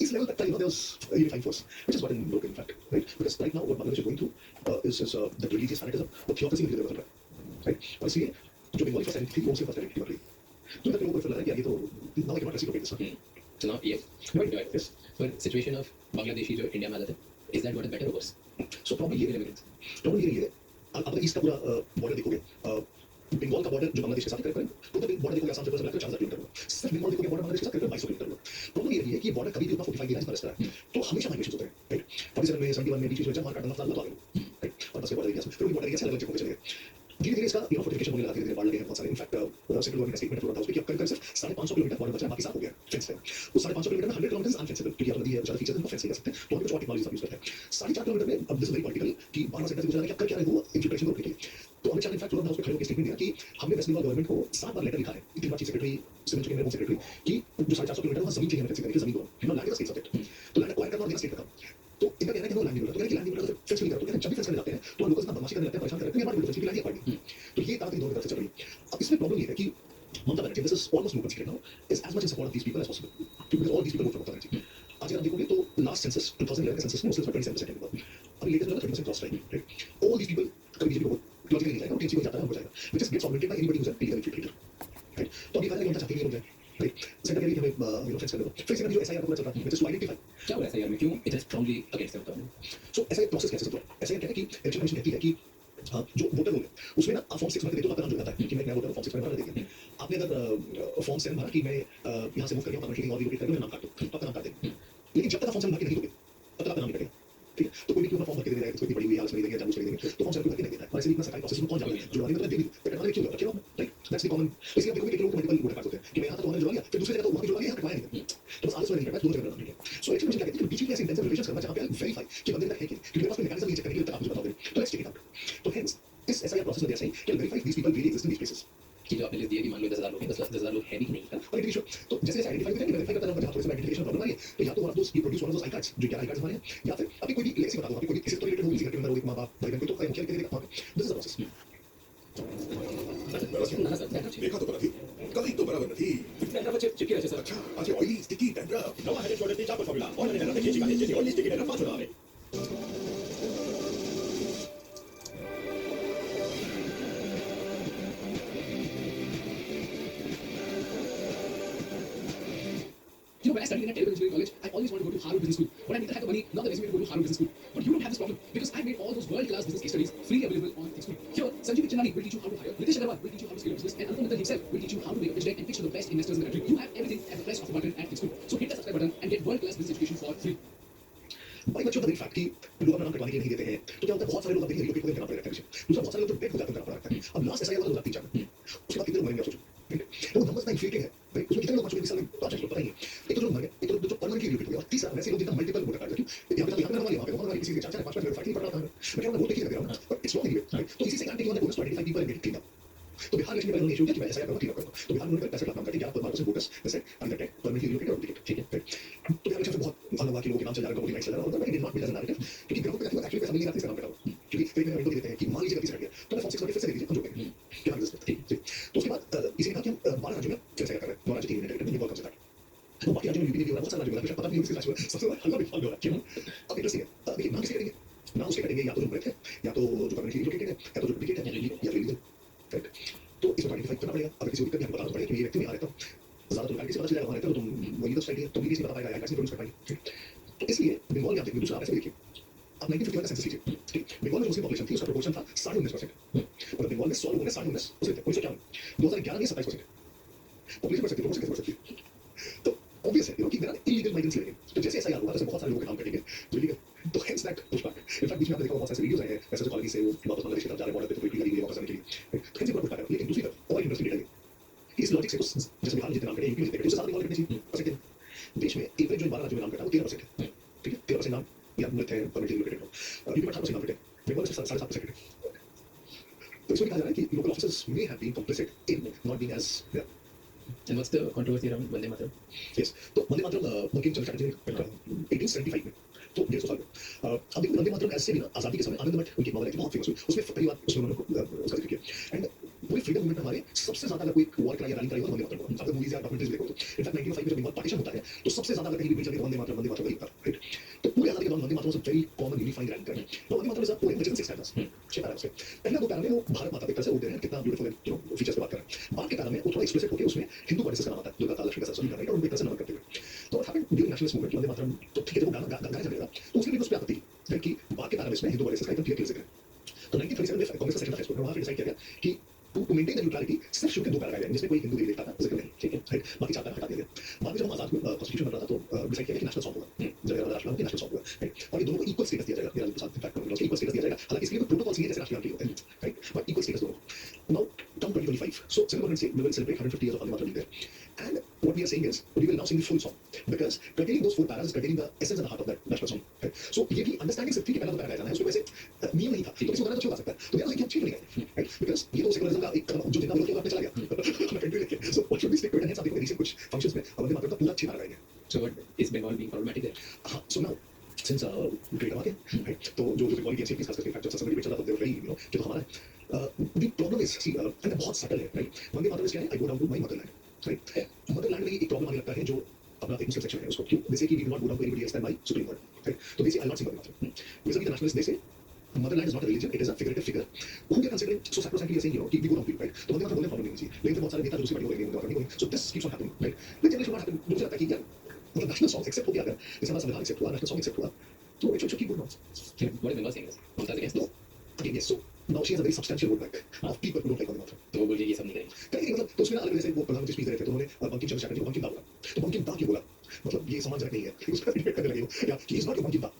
इस लेवल तक का there was a unifying force, which is what in broken in fact, right? Because right now what Bangladesh is going through is the religious fanatism, वो theocracy में बदल रहा है, right? और इसलिए जो बंगाली फर्स्ट आइडेंटिटी थी वो उससे फर्स्ट आइडेंटिटी बन गई। तो इधर लोगों को फिर लग रहा है कि यार ये तो now I cannot reciprocate this. So now, yes, yes. But situation of Bangladeshi जो इंडिया में आ जाते हैं, is that what is better or worse? So problem ये है आप अगर ईस्ट का पूरा बॉर्डर देखोगे, बंगाल का बॉर्डर जो बांग्लादेश के साथ करें तो बॉर्डर देखोगे आसाम से मिलाकर 4000 किलोमीटर होगा, सिर्फ बंगाल देखोगे बॉर्डर बांग्लादेश के साथ करें 2200 किलोमीटर होगा। प्रॉब्लम ये है कि बॉर्डर कभी भी उतना 45 डिग्री पर रहता है, तो हमेशा माइग्रेशन होते हैं, राइट? 47 में 71 में बीच में जब मार काटना था तो आ गए, राइट? और बस बॉर्डर एरिया में फिर बॉर्डर एरिया से अलग जगह चले गए। धीरे-धीरे इसका फोर्टिफिकेशन होने लगा, धीरे-धीरे बाढ़ लगे हैं बहुत सारे। इनफैक्ट सेंट्रल गवर्नमेंट का स्टेटमेंट था उसमें कि अब कर सिर्फ 550 किलोमीटर बॉर्डर बचा है, बाकी साफ हो गया फेंस है। उस 550 किलोमीटर में 100 किलोमीटर अनफेंसेबल, क्योंकि अब नदी है ज्यादा फीचर्स हैं, फेंस नहीं कर सकते, तो हम कुछ और टेक्नोलॉजी यूज करते हैं। 4.5 किलोमीटर में अब दिस इज वेरी पॉलिटिकल कि बाहर सेंटर से गुजरना है, क्या कर क्या रहे हो इन्फिल्ट्रेशन रोकने के लिए। तो अमित शाह ने इनफैक्ट उस पे खड़े होकर स्टेटमेंट दिया कि हमने वेस्ट बंगाल गवर्नमेंट को 7 बार लेटर लिखा है, 3 बार chief secretary, civil engineer, home secretary, कि जो 450 किलोमीटर वहां जमीन चाहिए हमें, फेंसिंग करने की जमीन दो, हम लैंड का स्टेट सब्जेक्ट, तो लैंड एक्वायर करना और देना स्टेट का काम। तो इनका कहना है कि नो लैंड नहीं मिला, तो कहना है कि लैंड नहीं मिला तो फेंस नहीं करते, तो जब भी फेंस करने जाते हैं तो लोग इसका बदमाशी करने लगते हैं, परेशान करते हैं, ये बात बिल्कुल सही, लैंड एक्वायर नहीं। तो ये ताकत दोनों तरफ से चल रही है। अब इसमें प्रॉब्लम ये है कि Mamata Banerjee, this is almost no secret now, is as much in support of these people as possible, because all these people vote for Mamata Banerjee. आज अगर आप देखोगे तो लास्ट सेंसस 2011 के सेंसस में मुस्लिम्स पर 27% है, अभी लेटेस्ट वाला 30% cross right, right? All these people कभी बीजेपी को वोट लॉजिकली नहीं जाएगा, टीएमसी को जाता है, हो जाएगा, which is gets augmented by anybody who's a political infiltrator, right? तो अभी फाइनली उनका चाहते हैं कि हो जाए, राइट? सेंटर कह रही है कि हमें फ्रेंड्स कर दो, फिर से जो एसआईआर पूरा चल रहा है, which is to identify क्या हो रहा है एसआईआर में, क्यों it is strongly against them? So SIR process कैसे चलता है? एसआईआर कहता है कि इलेक्शन कमीशन कहती है कि जो वोटर रोल है उसमें ना आप फॉर्म 6 भर के दे दो, आपका नाम जुड़ जाता है कि मैं वोटर फॉर्म 6 में भर देंगे। आपने अगर फॉर्म 7 भरा कि मैं यहाँ से मूव कर गया हूँ, और रिलोकेट करके मेरा नाम काट दो, तो आपका नाम काट देंगे। लेकिन जब तक आप फॉर्म 7 भर के नहीं दोगे तब तक आपका नाम नहीं कटेगा, ठीक है? तो कोई भी क्यों फॉर्म भर के दे देगा, कोई बड़ी हुई हालत में देंगे, जानबूझ के देंगे, तो फॉर्म 7 भर के नहीं देता है। और ऐसे भी इतना सरकारी प्रोसेस में कौन जाता है जुड़वा देगा, तो दे दी कटवा दे, क्यों रखे हो, राइट? That's the common. इसलिए आप देखोगे कि लोगों को मल्टीपल वोटर कार्ड होते हैं कि मैं यहाँ था तो मैंने जुड़वा लिया, फिर दूसरी जगह तो वहाँ भी जुड़वा लिया, कटवाया नहीं, तो बस आलस वाला नहीं कटवाया, दोनों जगह नाम नहीं है। सो इलेक्शन कमीशन क्या कहती है कि बीच में ऐसे इंटेंसिव रिलेशंस करना जहाँ पे वेरीफाई कि बंदे का है कि मेरे पास कोई मैकेनिज्म नहीं चेक करने के लिए, तब आप मुझे बता दें, तो लेट्स चेक इट आउट। तो हेंस इस एसआईआर प्रोसेस में दे आर सेइंग कि verify these people really exist in these places. कि जो आपने लिस्ट दिया कि मान लो 10,000 लोग हैं, 10,000 लोग है भी कि नहीं, और एक इशू तो जैसे जैसे आइडेंटिफाई करते हैं, वेरीफाई करता रहूंगा, जहाँ थोड़े से आइडेंटिफिकेशन प्रॉब्लम आ रही है, तो या तो one of those you produce one of those I cards जो 11 आई कार्ड्स हमारे हैं, या फिर अभी कोई भी लेगेसी बता दो, अभी कोई भी किसी तो रिलेटेड हो, किसी घर के अंदर हो, एक माँ बाप भाई बहन कोई तो मुखिया लिख के दे देगा वहाँ पे। This is the process. देखा तो बना थी, कभी तो बराबर थी। डैंड्रफ चिपके रहे सर। अच्छा, आज ये ऑयली स्टिकी डैंड्रफ, नवा हेड शोल्डर चापर फॉर्मूला, और मैंने डैंड्रफ देखी चिकाने जैसे ऑयली स्टिकी डैंड्रफ 5 होना है। You know, when I studied in a terrible engineering college, I always wanted to go to Harvard Business School, but I neither had the money nor the resume to go to Harvard Business School. But you don't have this problem because I made all those world-class business case studies freely available on ThinkSchool. Here, Sanjeev Chandani will teach you how to hire, Nitish Agarwal will teach you how to scale a business, and Anupam Mittal himself will teach you how to make a pitch deck and pitch to the best investors in the country. You have everything at the press of a button at ThinkSchool. So hit that subscribe button and get world-class business education for free. By बच्चों का very fact कि लोग अपना नाम कटवाने के लिए नहीं देते हैं, तो क्या होता है बहुत सारे लोग अपने रिलोकेट करना पड़ता है, दूसरा बहुत सारे लोग तो डेथ हो जाते हैं, करना पड़ता है। अब लास्ट एसआईआर वाला 3 उसके बाद कितने लोग मरेंगे आप सोचो, ठीक है? तो नंबर्स ना इन्फ्लेटेड है भाई, उसमें कितने लोग बचे 20 साल में तो अच्छा पता ही है। एक तो जो मर गए, एक तो जो परमानेंटली रिलोकेट हो गया, और तीसरा वैसे लोग जितना मल्टीपल वोटर कार्ड, क्योंकि यहाँ पे हमारे वहाँ पे वहाँ किसी के 4-4 5-5 फैक्ट नहीं पड़ रहा था, मैं क्या वोट देखिए लग रहा हूँ, but it's not anyway, right? तो इसी से कैंडिडेट वाले bonus 25 people get clean up. तो बिहार इलेक्शन में उन्होंने इशू किया कि मैं एसआईआर करूंगा, क्लीन अप करूंगा, तो बिहार में उन्होंने 65 लाख नाम काटे, 11% वोटर्स जैसे अनडेटेड परमानेंटली रिलोकेटेड और टिकट, ठीक है? तो बिहार इलेक्शन में बहुत हल्ला हुआ कि लोगों के नाम चल जा रहा है, वोटिंग राइट्स चल रहा है, और it did not build as an narrative, क्योंकि ग्राउंड पे एक्चुअली पैसा मिल नहीं रहा था इसका नाम कटा हुआ, क्योंकि फिर मैंने विंडो दे देते हैं कि मान लीजिए गलती से हट गया, तो मैं फॉर्म 6 भर के फिर से दे दीजिए, हम जोड़ देंगे क्या एग्जिस्ट है, ठीक है? तो उसके बाद इसी ने कहा कि हम 12 राज्यों में एसआईआर कर रहे हैं, 9 राज्य 3 यूनिट टेरिटरी, बंगाल कम से तो बाकी राज्यों में यूपी भी हो रहा है, बहुत सारे राज्यों में पता नहीं किस राज्य में सबसे ज्यादा हल्ला भी हो रहा है, क्यों? अब इंटरेस्टिंग है, देखिए नाम किसके करेंगे, नाम उसके करेंगे या तो जो मृत है, या तो जो परमानेंटली रिलोकेटेड है, या तो जो डुप्लीकेट है, या इलीगल, राइट? तो इसमें आइडेंटिफाई करना पड़ेगा। अगर किसी को दिक्कत है, बताना पड़ेगा कि ये व्यक्ति यहाँ रहता है, ज्यादा तो किसी पता चल जाएगा वहाँ रहता है, तो तुम वही तो स्टाइल है, तुम भी किसी बता पाएगा, या किसी प्रोड्यूस कर पाएंगे। तो इसलिए बंगाल में आप देखिए, दूसरा आप ऐसे देखिए, आप 1951 का सेंसस लीजिए, ठीक? बंगाल में जो उसकी पॉपुलेशन थी उसका प्रोपोर्शन था 19.5%, और बंगाल में 100 लोगों ने 19.5 उसे 1951 2011 में 27% पॉपुलेशन बढ़ सकती है, प्रोपोर्शन कैसे बढ़ सकती है? तो ऑब्वियस है कि मेरा इलीगल माइग्रेंट्स लगेंगे, तो जैसे ऐसा यार हुआ तो बहुत सारे लोगों के काम कटेंगे जो इलीगल, तो hence that push back. In fact बीच में आपने देखा बहुत सारे वीडियोस आए हैं ऐसे कॉलोनी से वो वापस बांग्लादेश की तरफ जा रहे हैं, बॉर्डर पे कोई लगी हुई है वापस आने के लिए, तो हेंस पुश बैक। लेकिन दूसरी तरफ और इंडस्ट्री डेटा है इस लॉजिक से, तो जैसे बिहार में जितने नाम कटे, यूपी में जितने कटे, उससे ज्यादा बंगाल कटने चाहिए, परसेंट देश में एवरेज जो 12 राज्यों में नाम कटा वो 13% है, ठीक है? 13% नाम या मृत है, परमानेंटली रिलोकेटेड हो, यूपी में 18% नाम कटे, बंगाल में 7.5% कटे। तो इसमें कहा जा रहा है कि local officers may have been complicit in not being as And what's the controversy around Vande Mataram? yes, तो वंदे मातरम बंकिम चंद्र चटर्जी ने 1875 में, तो 150 साल में अब देखो वंदे मातरम ऐसे भी ना आजादी के समय आनंद मठ उनकी नॉवल है बहुत फेमस हुई, उसमें पहली बार उसमें उन्होंने उसका जिक्र किया। एंड पूरे फ्रीडम मूवमेंट में हमारे सबसे ज्यादा अगर कोई वॉर कराई या रैली कराई हो तो वंदे मातरम होगा। अगर मूवीज या डॉक्यूमेंट्रीज देखो तो इनफैक्ट 1905 में जब बंगाल पार्टीशन होता है तो सबसे ज्यादा अगर कहीं भी भीड़ चली तो वंदे मातरम वही होता है, राइट? तो पूरे आजादी के दौरान Vande Mataram was a very common unifying anchor. तो Vande Mataram is a poem which is in 6 paras, 6 paras में पहले दो पैरा में वो भारत माता के तरह से उड़ते हैं, कितना ब्यूटीफुल है, फीचर्स पे बात कर रहे हैं। बाद के पैरा में वो थोड़ा एक्सप्लिसिट होकर उसमें हिंदू गॉडेसेस का नाम आता है, दुर्गा, काल, लक्ष्मी का सरस्वती का, राइट? और उनको एक तरह से नमन करते हुए। तो what happened during nationalist movement Vande Mataram तो ठीक है जब वो गाया जाने लगा तो उसके लिए उस पे आपत्ति है कि बाद के पैरा में इसमें हिंदू गॉडेसेस का एकदम क्लियर जिक्र है। तो 1937 में कांग्रेस का सेशन था फेसबुक में, वहां पे डिसाइड किया गया कि टू मेंटेन द न्यूट्रलिटी सिर्फ शुरू के दो पैरा गाए जिसमें कोई हिंदू देवी देवता का जिक्र नहीं, ठीक है, राइट? बाकी चार पैरा हटा दिए गए। बाद में जब हम आजाद हुए, कॉन्स्टिट्यूशन बन रहा था तो डिसाइड किया कि नेशनल सॉन्ग होगा, जब राष्ट्रगान के नेशनल सॉन्ग होगा, राइट? और ये दोनों को इक्वल स्टेटस दिया जाएगा, मेरा साथ इनफैक्ट कॉन्ग्रेस को इक्वल स्टेटस दिया जाएगा। हालांकि इसके लिए प्रोटोकॉल्स नहीं है जैसे राष्ट्रगान के होते हैं, राइट? बट इक्वल स्टेटस दोनों। Now come 2025, so Central Government say we will celebrate 150 years of Vande Mataram there, and what we are saying is we will now sing the full song because containing those four paras is containing the essence and the heart of that national song, right? So ये भी understanding सिर्फ थी कि पहला तो para गाया जाना है, उसको वैसे नियम नहीं था, तो किसी को गाना तो अच्छा गा सकता है, तो मेरा कि हम ठीक नहीं गए, राइट? बिकॉज ये तो सेकुलरिज्म का एक कदम जो जितना विरोध किया आपने चला गया अपना कंट्री लेके, so what should we stick to it? And hence आप देखोगे रिसेंट कुछ फंक्शंस में वंदे मातरम का पूरा 6 पैरा गाएंगे। So what is Bengal being problematic there? हाँ, so now since great about it, right? तो जो बंगाली की एनसीपी खास करके फैक्ट जब सत्संग में चला था, they were very, you know, कि तो हमारा the problem is see and बहुत सटल है, राइट? वंदे मातरम क्या है, I go down to my motherland, right? Motherland में एक प्रॉब्लम आने लगता है जो अपना एक मुस्लिम सेक्शन है उसको क्यों जैसे कि we do not go down to anybody else than my supreme word, right? तो they say I not sing Vande Mataram, vis-a-vis the nationalists they say motherland is not a religion, it is a figurative figure who they are considering so sacrosanctly saying, you know, कि we go down to it, right? तो वंदे मातरम बोलने problem नहीं होगी, लेकिन फिर बहुत सारे नेता जो उससे बड़े हो गए Vande Mataram, so this keeps on happening, right? Which generally should not happen। मुझे लगता है कि यार मतलब नेशनल सॉन्ग एक्सेप्ट हो गया, अगर जैसे हमारा संविधान एक्सेप्ट हुआ, नेशनल सॉन्ग एक्सेप्ट हुआ, तो it should keep going on. What is Bengal saying this? Mamta against No, again yes, so now she has a very substantial roadback of people who don't like वंदे मातरम। तो वो बोलिए ये सब नहीं करेंगे। कहीं मतलब तो उसमें ना अलग जैसे वो प्रधानमंत्री स्पीच दे रहे थे तो उन्होंने बंकिम चंद्र चटर्जी को बंकिम दा बोला, तो बंकिम दा क्यों बोला, मतलब ये सम्मानजनक नहीं है, उस पर डिबेट करने लगे हो या कि इज नॉट योर बंकिम दा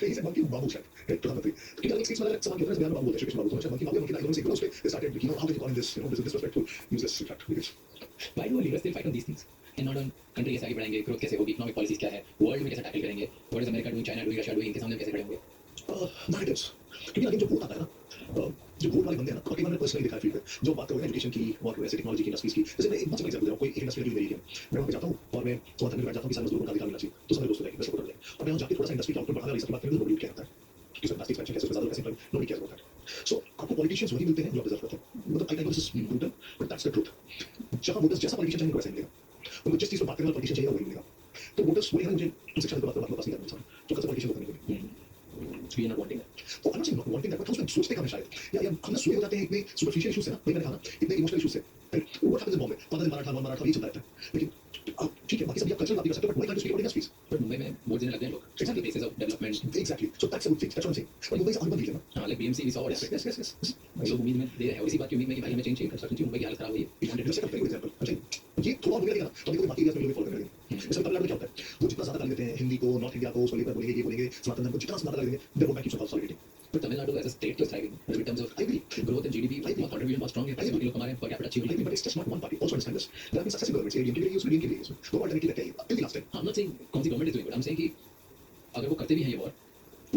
इज बंकिम बाबू शायद, राइट? प्रधानमंत्री तो इनका स्पीच में अलग सवाल किया था, बयान बाबू बोलते हैं, श्री बाबू तो बंकिम बाबू बंकिम दा इन्होंने से बोला, उस पे started you know how can you call this, you know this is disrespectful, use this fact. Why do our leaders still fight on these things and not on country कैसे आगे बढ़ाएंगे, ग्रोथ कैसे होगी, इकोनॉमिक पॉलिसीज क्या है, world में कैसे tackle करेंगे, what is America doing, China doing, Russia doing, इनके सामने कैसे खड़े होंगे? नारेटिव्स, क्योंकि अगेन जो वोट आता है ना, जो वोट वाले बंदे हैं ना, और कई बार मैंने पर्सनली देखा है फील्ड पे, जो बात करोगे एजुकेशन की और वैसे टेक्नोलॉजी की इंडस्ट्रीज की, जैसे मैं एक बहुत सिंपल एग्जांपल दे रहा हूं, कोई एक इंडस्ट्री है मेरी है, मैं वहां पे जाता हूं और मैं वहां धंधे में बैठ जाता हूं कि सारे मजदूरों को अधिकार मिलना चाहिए, तो सारे दोस्तों लेके सपोर्ट करते हैं, और मैं वहां जाके थोड़ा सा इंडस्ट्री का आउटपुट बढ़ाना, ये सब बात करेंगे तो नोबडी केयर करता है कि सर इंडस्ट्री एक्सपेंशन कैसे ज्यादा कैसे नोबडी केयर अबाउट दैट। सो आपको पॉलिटिशियंस वही मिलते हैं जो आप डिजर्व करते हैं, मतलब I know this is brutal but that's the truth. जहां वोटर्स जैसा पॉलिटिशियन चाहिए उनको वैसा ही मिलेगा, उनको जिस चीज पर बात करने वाला पॉलिटिशियन चाहिए वही मिलेगा। तो वोटर्स वही है ना, मुझे उन सेक्शन पे बात करना पसंद नहीं आता, तो कैसे पॉलिटिशियन को करने को We are not wanting that. तो I am not wanting that, but हम सोचते कम है शायद, या हम ना सोए हो जाते हैं इतने सुपरफिशियल इश्यूज से ना, वही मैंने कहा ना, इतने इमोशनल इश्यूज से, right? What happens in Bombay, पता नहीं मराठा नॉन मराठा ये चलता रहता है, लेकिन आप ठीक है बाकी सब आप कल्चरल बात कर सकते हो, but why can't you speak about industries? But Mumbai में वोट देने लगते हैं लोग, exactly basis of development। Exactly, so that's a good thing, that's what I am saying, but Mumbai is urban region ना, हाँ, like BMC we saw what happened। Yes yes yes, लोग उम्मीद में दे रहे हैं, और इसी बात की उम्मीद में कि भाई हमें चेंज चाहिए, कंस्ट्रक्शन चाहिए, मुंबई की हालत खराब हुई है, we wanted to जैसे वेरी गुड एग्जांपल, अच्छा ये थोड़ा और हो गया ना, तो देखो बाकी एरियाज में लोग फॉलो करने लगे। जैसे तमिलनाडु में क्या होता है, वो जितना ज्यादा गाली देते हैं हिंदी को, नॉर्थ इंडिया को, उसको लेकर बोलेंगे, ये बोलेंगे, सनातन धर्म को जितना ज्यादा गाली देंगे, देयर वो back keeps on solidity. but Tamil Nadu as a state is thriving in terms of I agree. growth and GDP, बहुत contribution बहुत strong है, पैसे लोग कमा रहे हैं, per capita अच्छी हो I रही think, है। but it's just not one party. Also understand this. There have been successive governments. ADM के लिए use, DMK के लिए use. वो alternately रहते हैं till the last time. I'm not saying कौन सी government is doing good, I'm saying कि अगर वो करते भी हैं ये वॉर,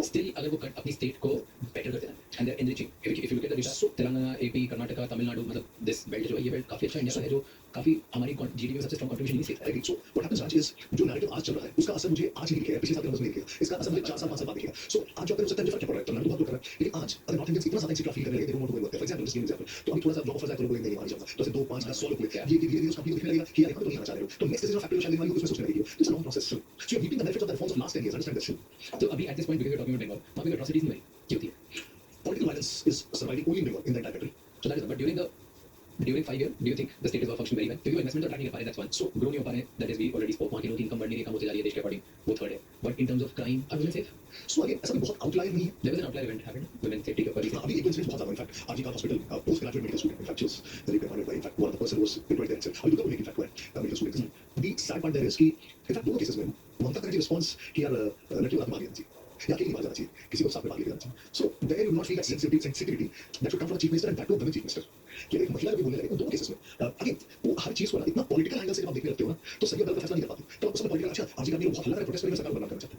स्टिल अगर वो अपनी स्टेट को बेटर करते हैं and their enriching, if you look at the data, Telangana, AP, Karnataka, Tamil Nadu, मतलब दिस बेल्ट जो है, ये बेल्ट काफी अच्छा इंडिया का है, जो काफी हमारी जीडीपी में सबसे स्ट्रॉन्ग कंट्रीब्यूशन नहीं I agree. So what happens आज is जो narrative आज चल रहा है उसका असर मुझे आज ही दिखेगा, पिछले साल के नंबर्स में दिखेगा, इसका असर मुझे 4 साल 5 साल बाद दिखेगा। So आज जो आपने हो सकता है मुझे फर्क क्या पड़ रहा है, तमिलनाडु बहुत लोग कर रहा है, लेकिन आज अगर नॉर्थ इंडियंस इतना ज्यादा इंसिक्योर फील करने लगे, they don't want to go and work there. For example, just give an example. तो अभी थोड़ा सा जॉब ऑफर्स आए तो लोग बोलेंगे नहीं, वहाँ नहीं जाऊंगा, तो ऐसे 2 5 10 100 लोग बोले ये धीरे-धीरे उस कंपनी को दिखने लगेगा कि यार यहाँ तो नहीं आना चाह रहे हो, तो नेक्स्ट डिसीजन फैक्टर शायद वाली उसमें सोचने लगेगी। It's a long process. So you're reaping the benefits of the reforms of last 10 years. Understand that. तो अभी at this point because we are talking about Bengal, वहाँ पे atrocities नहीं हुई, क्यों होती है? Political violence is surviving only in Bengal in the entire country. So that is, but during 5 years, do you think the state is functioning very well? क्योंकि investments are tracking at that's one. So grow नहीं हो पा रहे, that is we already spoke, वहाँ की लोगों की income बढ़ नहीं रही, कम होती जा रही है, देश के according, वो third है. But in terms of crime, are women safe? So again ऐसा भी बहुत outlier नहीं है। There was an outlier event happened, women safety के ऊपर. अभी एक इंसिडेंट बहुत ज्यादा इनफैक्ट आजीवन hospital post graduate medical student in fact was very commanded by in fact one of the person was employed there itself. अभी दुर्गा पुणे की इनफैक्ट हुआ है medical student. The sad part there is कि इनफैक्ट दोनों cases में Mamata Banerjee response कि यार लड़की को हाथ मार देना चाहिए या अकेली मार जाना चाहिए, किसी को साथ में मार लेना चाहिए। So there you will not feel that sensitivity that should come from the chief minister and that too women chief minister कि एक महिला भी बोलने लगे। तो दोनों केसेस में अगेन वो हर चीज को ना इतना पॉलिटिकल एंगल से जब आप देखने लगते हो ना तो सही और गलत का फैसला नहीं कर पाते, तो उस समय पॉलिटिकल अच्छा आज का मेरे बहुत हल्ला प्रोटेस्ट करके सरकार बदनाम करना चाहते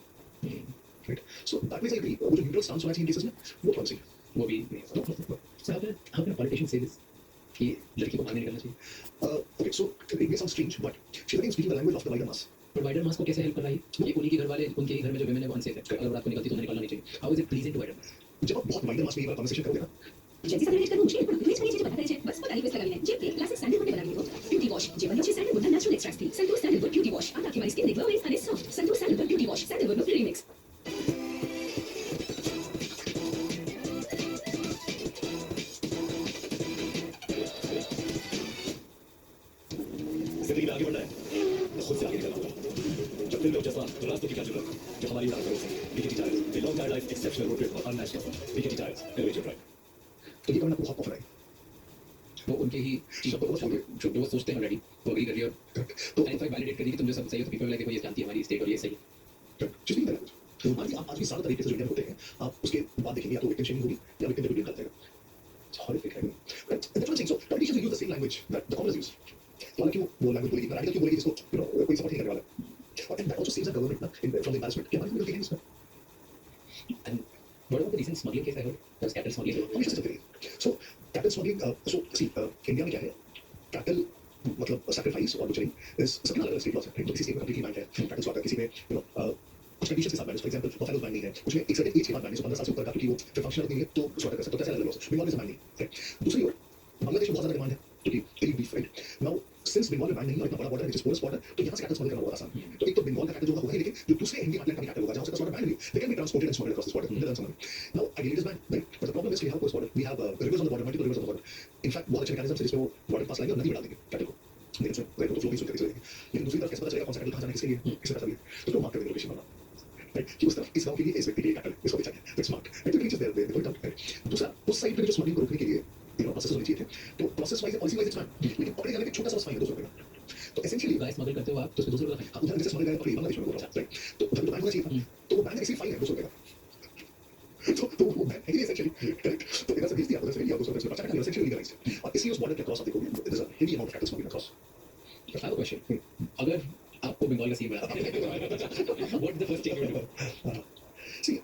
हैं, right? So that means I agree, वो जो न्यूट्रल स्टांस होना चाहिए इन केसेस में वो कौन सी वो भी नहीं no no no. So how can a politician say this कि लड़की को बाहर नहीं निकलना चाहिए? Okay, so it may sound strange, but she's again speaking the language of the wider mass. But wider mass को कैसे हेल्प कर रहा है? ये उन्हीं के घर वाले, उनके ही घर में जो women है वो अनसेफ है, अगर रात को निकलती तो उन्हें निकलना नहीं चाहिए. How is it pleasing to wider mass? जब आप बहुत वाइडर मास में ये वाला कन्वर्सेशन करोगे ना જેન્સી સાથે મેનેજ કરવું મુશ્કેલ પણ ગ્રીસ વાળી ચીજો બધા કરે છે બસ પોતાની પેસ્ટ લગાવીને જેમ કે ક્લાસિક સેન્ડલવુડ બનાવી દીધો બ્યુટી વોશ જે બન્યો છે સેન્ડલવુડના નેચરલ એક્સ્ટ્રેક્ટથી સંતૂર સેન્ડલવુડ બ્યુટી વોશ આ તમારી સ્કિનને ગ્લોઈંગ અને soft Santoor sandalwood beauty wash સેન્ડલવુડનું ફ્રી મિક્સ जिंदगी में आगे बढ़ना है तो खुद से आगे निकलना होगा जब दिल में जज्बा तो रास्तों की क्या जरूरत जो हमारी राह करो से BKT tyres the long tyre life exceptional road trip और unmatched comfort BKT tyres elevate your drive तो ये करना आपको बहुत पसंद है वो उनके ही चीजों को जो वो सोचते हैं ऑलरेडी वो अग्री कर रही है तो एंड इफ आई वैलिडेट कर दी कि तुम जो सब सही हो तो पीपल लाइक देखो ये जानती है हमारी स्टेट और ये सही है जिस भी तरह तो मान लीजिए आप आज भी सारा तरीके से जो इंडियन होते हैं आप उसके बाद देखेंगे या तो विक्टिम शेमिंग होगी या विक्टिम रिव्यू करता है It's horrific, right? But that's what I'm saying. So politicians will use the same language that the commoners use. हालांकि वो language बोलेगी मराठी क्यों बोलेगी जिसको कोई सपोर्ट नहीं करने वाला और that also saves the government ना from the embarrassment कि हमारी गलती है इसमें and what about the recent smuggling case I heard that was capital smuggling हमेशा चलते रही so capital smuggling so see India में क्या है capital मतलब sacrifice और butchering is सबके अलग अलग state laws है तो किसी state में completely banned है capital slaughter किसी में कुछ कंडीशंस के साथ ban for example buffalo ban नहीं है कुछ में एक सर्टेन एज के बाद बैन है 15 साल से ऊपर का क्योंकि वो फिर फंक्शनल नहीं है तो स्लॉटर कर सकते हो कैसे अलग लॉस बंगाल में बैन नहीं है दूसरी ओर बांग्लादेश में बहुत ज्यादा डिमांड है क्योंकि तेरी beef right now since Bengal में बैन नहीं है इतना बड़ा बॉर्डर है जिस पोरस बॉर्डर तो यहाँ से कैटल स्मगल करना बहुत आसान तो एक तो बंगाल का कैटल जो होगा ही लेकिन जो दूसरे हिंदी मार्केट का भी कैटल होगा जहाँ से स्लॉटर बैन नहीं they can be transported and smuggled across this border in the now ideally it is ban right but the problem is we have border we have rivers on the border multiple rivers on the border in fact बहुत अच्छे mechanism है जिसमें वो border पास लाएंगे और नदी बढ़ा देंगे कैटल को लेकिन उसमें राइट तो फ्लो भी सुन करके चलेंगे लेकिन दूसरी तरफ कैसे पता चलेगा कौन सा कैटल कहाँ जाना किसके लिए किससे पता चलेगा तो उसको मार्क कर देंगे लोकेशन वाला right कि उस तरफ इस गांव के लिए इस व्यक्ति के लिए कैटल इसको बेचा गया दैट्स स्मार्ट राइट तो reaches there they point out दूसरा उस साइड पे जो स्मगलिंग को रोकने के लिए प्रोसेस होनी चाहिए थे तो process wise policy wise it's fine लेकिन पकड़े जाने के छोटा सा फाइन है 200 रुपए का तो एसेंशियली गाइस स्मगल करते हो आप तो उसमें 200 रुपए का आप उधर जैसे स्मगल गए पकड़े बांग्लादेश में बोल रहा हूं राइट तो उधर तो बैन होना चाहिए था तो वो बैन का इसी फाइन है 200 रुपए का तो वो बैन है एसेंशियली करेक्ट तो इधर से भेज दिया उधर से लिया 200 रुपए से बचा के एसेंशियली लीगलाइज्ड और इसी उस बॉर्डर के क्रॉस आप देखोगे there is a heavy amount of cattle smuggling across I have a question अगर आपको बंगाल का सीन बना what is the first thing you would do सी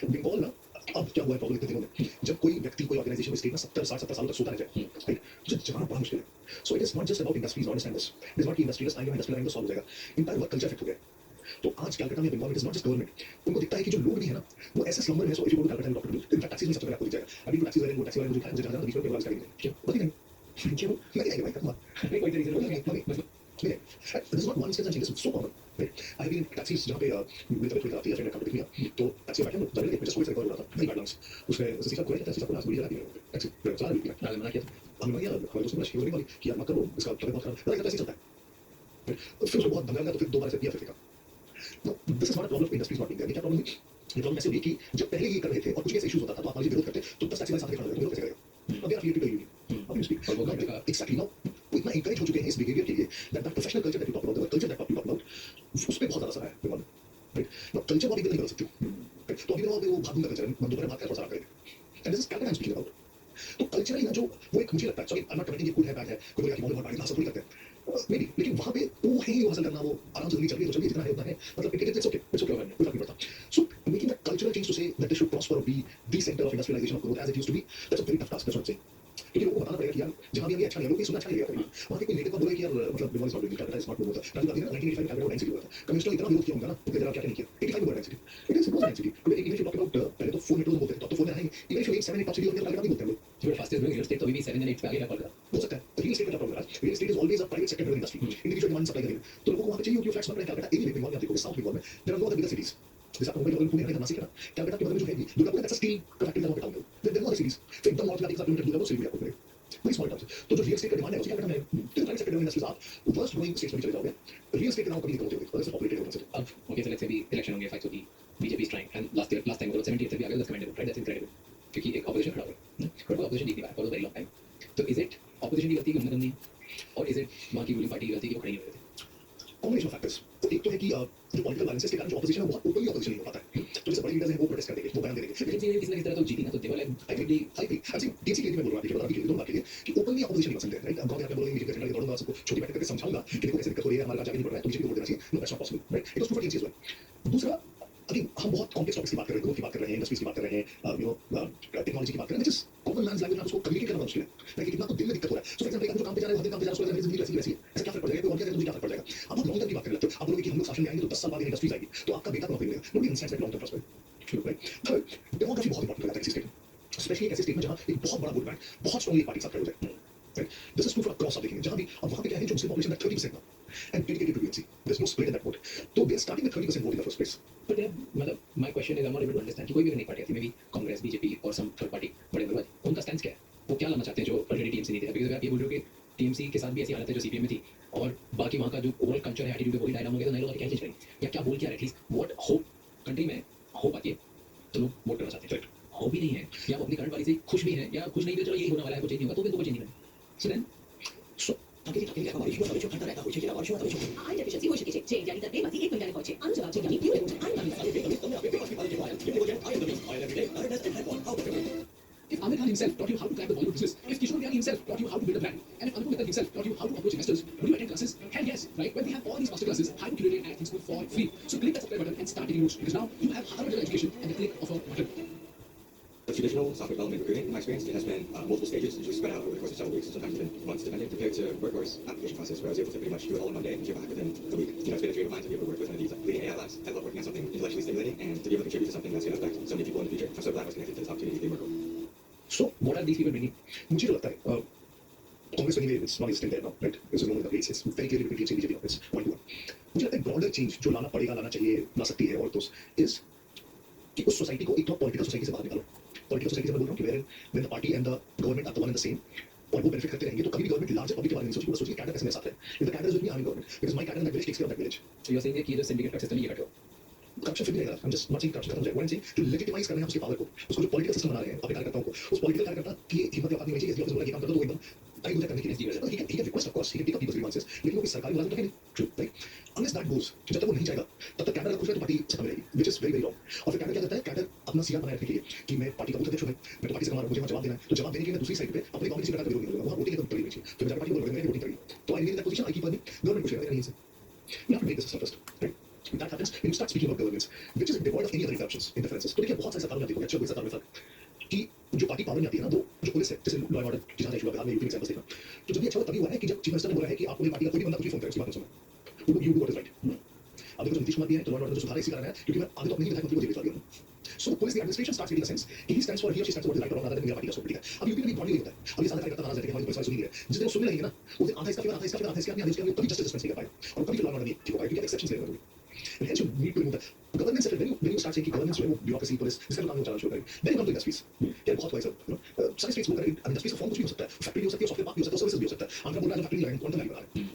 बंगाल ना अब क्या हुआ है प्रॉब्लम इतने दिनों में जब कोई व्यक्ति कोई ऑर्गेनाइजेशन में स्टेट में 70 60 70 सालों तक सोता रह जाए राइट मुझे जानना बड़ा मुश्किल है so it is not just about industries understand this it is not कि इंडस्ट्रीज आएंगे इंडस्ट्रियल आएंगे तो सॉल्व हो जाएगा इंटायर वर्क कल्चर इफेक्ट हो गया तो आज कलकत्ता में Bengal it is not just government उनको दिखता है कि जो लोग भी है ना वो ऐसे स्लम्बर में so if you go to Calcutta doctor in fact taxi में सबसे पहले आपको दिख जाएगा अभी टैक्सी वाले वो टैक्सी वाले मुझे खाया मुझे जाना था बीच में पेट्रोल करेंगे क्यों बता नहीं क्यों मैं आएगा भाई कमाल नहीं कोई रीजन नहीं this is not one instance, this is so common. Right? I have been in taxis जहाँ पे मेरी तबीयत थोड़ी खराब थी या फ्रेंड ने काम किया तो टैक्सी में बैठा हूँ जरूर मुझे कोई रिकॉर्ड हो रहा था वेरी बैड लंग्स उसने सीधा कोई टैक्सी सबको नाच बुरी लगी टैक्सी चला रही थी मैंने मना किया था हमने कहा हमारे दोस्तों ने शिवरी वाली कि यार मत करो इसका तबीयत बहुत खराब है टैक्सी चलता है फिर उसको बहुत दंगा लगा तो फिर 2 बार ऐसे पिया फिर फेंका no this is not a problem of industries not being there क्या प्रॉब्लम है ये प्रॉब्लम ऐसे हुई कि जब पहले ये कर रहे थे और कुछ ऐसे इश्यूज होता था तो आप मान लीजिए विरोध करते तो 10 टैक्सी वाले साथ खड़े होते विरोध कैसे करेगा अब यार ये यूनियन अब यू स्पीक एक्जेक्टली नाउ वो इतना encourage हो चुके हैं इस बिहेवियर के लिए that professional culture that you talk about the culture that you talk about उस पे बहुत ज्यादा असर है बिल्कुल राइट नो कल्चर को भी नहीं कर सकते तो अभी वो भागूंगा कल्चर में दोबारा बात कर थोड़ा सा करेंगे and this is Calcutta I am speaking about तो कल्चरली ना जो वो एक मुझे लगता है sorry I am not commenting ये गुड है बैड है कोई बोलेगा कि बहुत बड़ी हासिल थोड़ी करते हैं मे बी लेकिन वहां पे वो है ही वो हासिल करना वो आराम से चल रही है तो चलिए जितना है उतना है मतलब इट्स ओके कोई फर्क नहीं पड़ता so making that cultural change to say that they should prosper और be the centre of industrialisation of growth as it used to be that's a very tough task that's what I am saying क्योंकि लोगों को बताना पड़ेगा कि यार जहां भी अच्छा नहीं है लोग ये सुनना अच्छा नहीं लगेगा वहां के कोई नेता को बोले कि यार मतलब business not doing capital is not होता राजीव गांधी ने 1985 कैपिटल नाइन सिटी हुआ था कम्युनिस्ट ने इतना विरोध किया होगा ना तो जरा क्या नहीं किया 85 हुआ nine city it is nine city today even if you talk about पहले तो 4 मेट्रो बोलते थे तो 4 में नहीं even if you 8 7 8 top city होते हैं नहीं बोलते हैं लोग जो फास्टेस्ट ग्रोइंग रियल एस्टेट तो अभी भी 7 या 8 पे आगे है कॉल हो सकता है रियल एस्टेट का प्रॉब्लम है real estate is always a private sector industry individual demand supply करेंगे तो लोगों को वहां पे चाहिए कि फ्लैट्स बन रहे हैं कलकत्ता एरिया में बंगाल में देखो साउथ बंगाल में there are no other bigger cities जैसे आप मुंबई और पुणे में नासिक है कलकत्ता के बगल में जो है दुर्गापुर दैट्स अ स्टील का फैक्ट्री का टाउन है there are no other cities तो एकदम नॉर्थ जाके किलोमीटर दूर है वो सिटी आपको मिलेगा वेरी स्मॉल टाउन तो जो रियल एस्टेट का डिमांड है उसकी क्या है तो प्राइवेट सेक्टर इंडस्ट्रीज आप वर्स्ट ग्रोइंग स्टेट्स में चले जाओगे रियल एस्टेट के नाम कभी नहीं होते और ऐसे ऑपरेटेड होते हैं अब ओके सो लेट्स से भी इलेक्शन होंगे फाइट्स होगी BJP is trying and last time वो 70 से भी आगे that's commendable right that's incredible क्योंकि एक ऑपोजिशन खड़ा हुआ है बट ऑपोजिशन नहीं दिखा for a very long time तो इज इट ऑपोजिशन की गलती कि उन्होंने और इज इट वहां की रूलिंग पार्टी की गलती कि वो खड़ी नहीं हो रहे थे कॉम्बिनेशन ऑफ फैक्टर्स तो एक तो है कि जो पॉलिटिकल बैलेंसेस के कारण जो ऑपोजिशन है बहुत ओपनली ऑपोजिशन नहीं हो पाता है तो जैसे बड़े लीडर्स हैं वो प्रोटेस्ट कर देंगे वो बयान दे देंगे लेकिन ये किसी ना किसी तरह तो जीती ना तो देवल आई थिंक डीसी के लिए मैं बोल रहा हूं अभी दोनों बात के लिए कि ओपनली ऑपोजिशन नहीं बन सकते राइट गांव के आके बोलेंगे मीटिंग करके दौड़ूंगा सबको छोटी बैठक करके समझाऊंगा कि देखो कैसे दिक्कत हो रही है हमारे पास जाके नहीं पड़ रहा है तो बीजेपी को वोट देना चाहिए no that's not possible right it was two four चीज दूसरा अभी हम बहुत कॉम्प्लेक्स टॉपिक्स की बात कर रहे हैं ग्रोथ की बात कर रहे हैं इंडस्ट्रीज की बात कर रहे हैं यू नो टेक्नोलॉजी की बात कर रहे हैं जिस कॉमन मैन लैंग्वेज में उसको कम्युनिकेट करना मुश्किल है लाइक कितना तो दिल में दिक्कत हो रहा है सो फॉर एग्जांपल एक जो काम पे जा रहा है वहां काम पे जा रहा है उसको जिंदगी कैसी वैसी है ऐसा क्या फर्क पड़ जाएगा कोई और क्या मुझे क्या फर्क पड़ जाएगा अब आप लॉन्ग टर्म की बात कर लेते हो आप बोलोगे कि हम लोग शासन में आएंगे तो 10 साल बाद इंडस्ट्रीज आएगी तो आपका बेटा कहाँ पे मिलेगा nobody understands that long term prospect right third demography बहुत इंपॉर्टेंट हो जाता है किसी स्टेट में स्पेशली एक ऐसे स्टेट में जहां एक बहुत बड़ा वोट बैंक बहुत स्ट्रांगली पार्टी के साथ खड़े हो जाए, right? This is true for across आप देखेंगे जहां भी अब वहां पे क्या है जो मुस्लिम पॉपुलेशन का 30% ना and dedicated to BNC, there is no split in that vote, तो they are starting with 30% vote in the first place. But then, मतलब my question is, I'm not able to understand कि कोई भी अगर नई party आती है, may be Congress, BJP और सम थर्ड पार्टी बड़े बड़े, उनका स्टैंड क्या है? वो क्या लाना चाहते हैं जो ऑलरेडी टीएमसी नहीं थे? बिकॉज़ अगर आप ये बोल रहे हो कि टीएमसी के साथ भी ऐसी हालत है जो सीपीएम में थी और बाकी वहाँ का जो ओवरऑल कल्चर है, एटीट्यूड है, वो ही डायनाम हो गया, तो नए लोग आके क्या चेंज करेंगे? या क्या बोल के आ रहे हैं एटलीस्ट व्हाट होप कंट्री में होप आती है तो लोग वोट करना चाहते हैं, राइट? होप ही नहीं है या वो अपनी करंट वाली से खुश भी है या खुश नहीं भी, चलो यही होने वाला है, कुछ चेंज नहीं होगा, तो भी तो कुछ चेंज नहीं होगा. So then So Tapi dia baru cuma kata reka uji kita baru cuma uji. I deficiency होई શકે છે જે યાની તરફે માંથી એક પંજાને હોય છે આનો જવાબ છે યાની pure emotion I Tapi kami apa pasti pada jawab. Dia boleh I am the best. I am every day. I just have one out of every. if Amir Khan himself taught you how to crack the Bollywood business, if Kishore Vyani himself taught you how to build a brand, and if Anupam Mittal himself taught you how to approach investors, would you attend classes? Hell yes, right? When we have all these master classes, hyper curated at Think School for free. So click that subscribe button and start taking notes because now you have Harvard level education at the click of a button. The traditional software development recruiting, in my experience, it has been multiple stages, usually spread out over the course of several weeks, sometimes even months, depending, compared to Workforce application process, where I was able to pretty much do it all in one day and hear back within the week. You know, it's been a dream of mine to be able to work with one of these leading AI labs. I love working on something intellectually stimulating and to be able to contribute to something that's going to affect so many people in the future. I'm so glad I was connected to this opportunity to be working. so What are these people bringing? मुझे जो लगता है Congress anyway it's not existing there now, right? There's no way it's very clearly between TMC BJP. It's 1-1. मुझे लगता है broader change जो लाना पड़ेगा, लाना चाहिए, ला सकती है और तो इज कि उस सोसाइटी को एक तो पॉलिटिकल सोसाइटी से बाहर निकालो. पॉलिटिकल सोसाइटी से मैं बोल रहा हूँ कि where the party and the government are the one and the same और वो बेनिफिट करते रहेंगे, तो कभी भी गवर्नमेंट लार्जर पब्लिक के बारे में नहीं सोचेगी, वो सोचेगी कैडर कैसे मेरे साथ है. If the cadre is with me, I am government because my cadre in that village takes care of that village. So you're saying that कि जो syndicate system है ये कटो. करप्शन फिर भी रहेगा. I'm just not saying corruption खत्म हो जाएगा. What I'm saying जो लेजिटिमाइज कर रहे हैं उसकी पावर को, उसको जो पॉलिटिकल सिस्टम बना रहे हैं अपने कार्यकर्ताओं को, उस पॉलिटिकल कार्यकर्ता की हिम्मत या औकात नहीं होनी चाहिए. ये काम करता तो वो एकदम टाइम हो करने के लिए he can request of course, he can take up people's grievances, लेकिन वो कोई सरकारी मुलाजिम तो है नहीं. True, right? Unless that goes, जब तक वो नहीं जाएगा तब तक कैडर अगर कुछ है तो पार्टी खत्म रहेगी, which is very very wrong. और फिर कैडर क्या करता है? कैडर अपना सीआर बनाए रखने के लिए कि मैं पार्टी का बूथ अध्यक्ष हूं, मैं तो पार्टी से कमा रहा हूं, मुझे वहां जवाब देना है, तो जवाब देने के लिए मैं दूसरी साइड पे अपने गांव में किसी प्रकार का विरोध नहीं करूंगा, वहां वोटिंग एकदम करी चाहिए. फिर जाकर पार्टी को लड़ने वोटिंग करेगी, तो I mean that position I keep earning, government को शेयर करेगा नहीं से. You have to make this first, right? That happens when you start speaking about governance, which is devoid of any other interruptions, interferences. तो देखिए बहुत सारे सरकारों में देखोगे, अच्छा कोई सरकार में फर्क कि जो पार्टी पावर में आती है ना, वो जो पुलिस है, जैसे लॉ एंड ऑर्डर की जहाँ इशू बिहार में यूपी एग्जाम्पल्स देखना, तो जब ये अच्छा हुआ तभी हुआ है कि जब चीफ मिनिस्टर ने बोला है कि आपको पार्टी का कोई भी बंदा कुछ भी फोन करे उसकी बात सुनो, you do what is right. अब देखो जो नीतीश कुमार भी है तो लॉ एंड ऑर्डर जो सुधार इसी कारण है क्योंकि मैं आगे तो अपने ही विधायक मंत्री को जेल भिजवा दिया हूं. So police the administration starts getting a sense कि he stands for, he or she stands for what is right or wrong rather than मेरा पार्टी का स्टोरी. अब यूपी में भी ब्रॉडली होता है. अब ये सारा कार्यकर्ता नाराज रहते हैं कि हमारी पुलिस वाले सुनी है, जिस दिन वो सुनने लगेंगे ना उस दिन आधा इसका फेवर, आधा इसका फेवर, आधा इसका आधा इसका, कभी जस्टिस डिस्पेंस नहीं कर पाएगा और कभी लॉ एंड ऑर्डर नहीं ठीक हो पाएगा क्योंकि एक्सेप्शंस ले रहे हैं. And hence you need to remove that. Governance से when you start saying कि governance जो है वो bureaucracy, police, इसका तो काम वो चलाना शुरू करेंगे. Then you come to industries. यार बहुत वाइज है, सारे स्टेट्स वो करें, इंडस्ट्रीज का फॉर्म कुछ भी हो सकता है, फैक्ट्री भी हो सकती है, सॉफ्टवेयर पार्क भी हो सकता है, सर्विसेज भी हो सकता है. आंध्र बोल रहा है फैक्ट्री लगाएंगे, क्वांटम वैल्यू बना रहे हैं.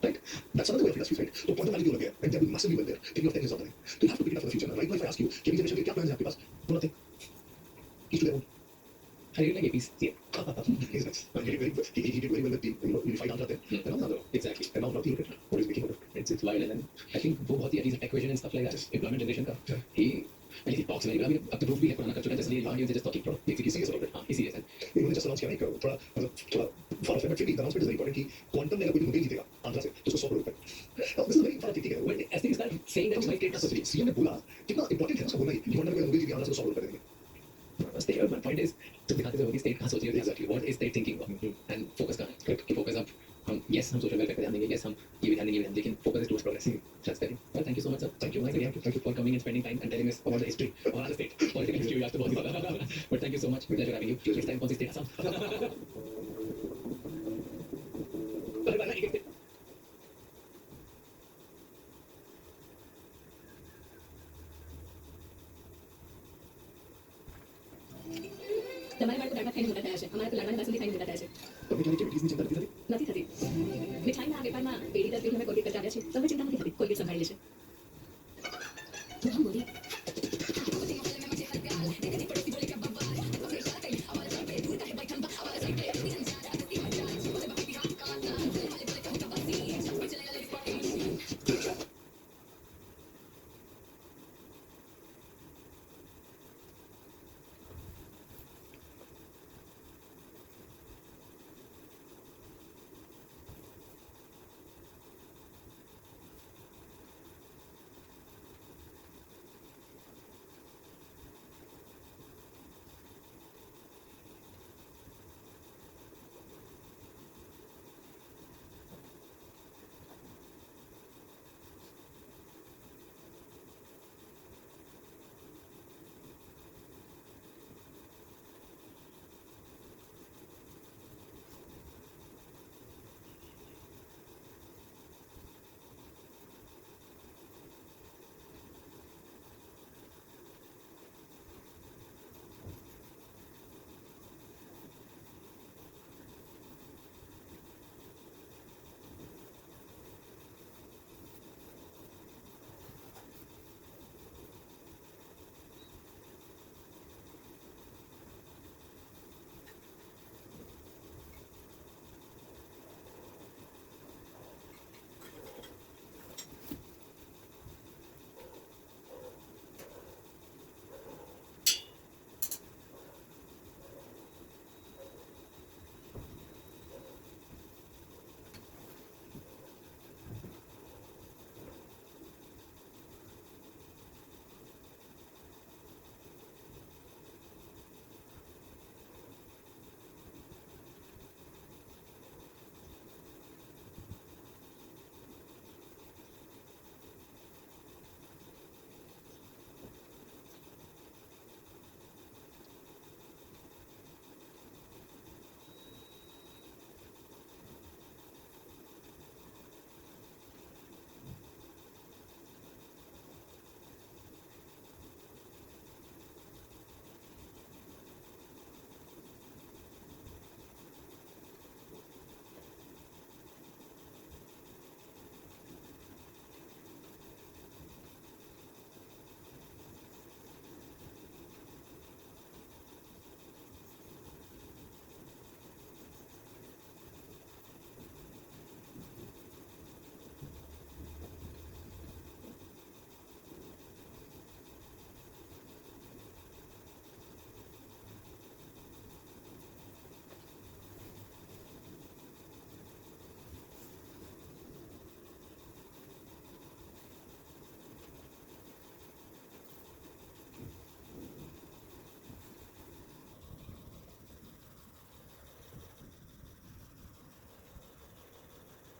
Right? That's another way of industries, right? तो quantum value क्यों लग गया? And they are massively well there. Thinking of 10 years down the line. So you have to pick it up for the future. Right now, if I ask you, कि अभी generation के क्या plans हैं आपके पास? Do nothing. Each to their own. I really like APs. Yeah. He's nice. He did very well with the unified Andhra then. And now another. Exactly. And now the unit. What is making out of? It's wild and I think वो बहुत ही he's tech vision and stuff like that. Employment generation का. Yeah. He and he talks very well. I mean, अब तो proof भी है पुराना कर चुका है, इसलिए audience just talking pro. It's serious about it. हाँ, serious है. इन्होंने just announce किया ना एक थोड़ा far off है, but फिर भी the announcement is very important कि quantum ने अगर कोई मुद्दे जीतेगा आंध्रा से तो उसको 100 करोड़ रुपए. Now this is very far, ठीक है. When as they start saying that my state does such CM ने बोला कितना इंपॉर्टेंट है उसको बोलना ही कि quantum ने मुद्दे जीतेगा आंध्रा से 100 करोड़ रुपए देंगे. state. My point is जब दिखाते थे वो state कहाँ सोच रही है exactly what is state thinking of and focus कहाँ है कि focus अब हम yes हम social welfare पे ध्यान देंगे, yes हम ये भी ध्यान देंगे, लेकिन focus is towards progress. That's very well. Thank you so much, sir. Thank you for coming and spending time and telling us about the history of our state. Political history we have to बहुत but thank you so much. Pleasure having you. Next time कौन सी state Assam. Bye. તમારી માટે તો દાડમાં ખાઈને મોટા થયા છે અમારા તો લાડવાની બાસુંદી ખાઈને મોટા થયા છે તમને ક્યારે એક્ટિવિટીઝની ચિંતા નથી થતી? નથી થતી મીઠાઈના વેપારમાં પેઢી દર પેઢી અમે કોલગેટ કરતા આવ્યા છીએ તમને ચિંતા નથી થતી કોલગેટ સંભાળી લેશે તો હા મોદી